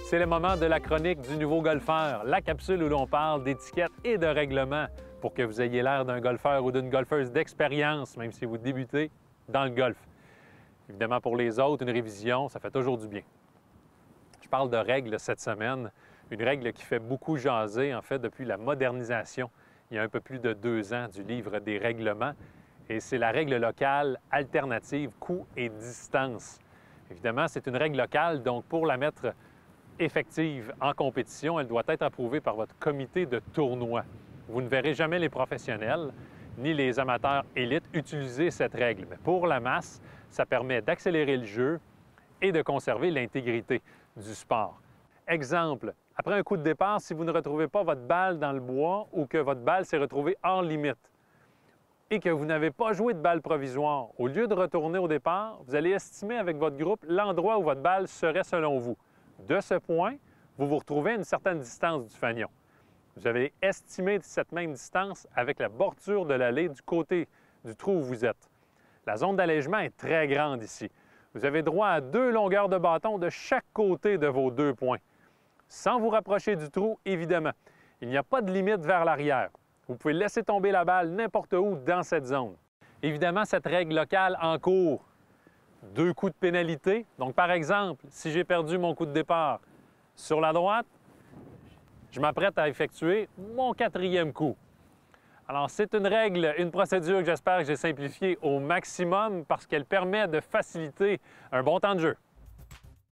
C'est le moment de la chronique du nouveau golfeur, la capsule où l'on parle d'étiquette et de règlement pour que vous ayez l'air d'un golfeur ou d'une golfeuse d'expérience, même si vous débutez dans le golf. Évidemment, pour les autres, une révision, ça fait toujours du bien. Je parle de règles cette semaine, une règle qui fait beaucoup jaser, en fait, depuis la modernisation, il y a un peu plus de 2 ans, du livre des règlements, et c'est la règle locale alternative coût et distance. Évidemment, c'est une règle locale, donc pour la mettre effective en compétition, elle doit être approuvée par votre comité de tournoi. Vous ne verrez jamais les professionnels ni les amateurs élites utiliser cette règle. Mais pour la masse, ça permet d'accélérer le jeu et de conserver l'intégrité du sport. Exemple, après un coup de départ, si vous ne retrouvez pas votre balle dans le bois ou que votre balle s'est retrouvée hors limite et que vous n'avez pas joué de balle provisoire, au lieu de retourner au départ, vous allez estimer avec votre groupe l'endroit où votre balle serait selon vous. De ce point, vous vous retrouvez à une certaine distance du fanion. Vous avez estimé cette même distance avec la bordure de l'allée du côté du trou où vous êtes. La zone d'allègement est très grande ici. Vous avez droit à 2 longueurs de bâton de chaque côté de vos 2 points. Sans vous rapprocher du trou, évidemment. Il n'y a pas de limite vers l'arrière. Vous pouvez laisser tomber la balle n'importe où dans cette zone. Évidemment, cette règle locale encourt 2 coups de pénalité. Donc, par exemple, si j'ai perdu mon coup de départ sur la droite, je m'apprête à effectuer mon 4e coup. Alors, c'est une règle, une procédure que j'espère que j'ai simplifiée au maximum parce qu'elle permet de faciliter un bon temps de jeu.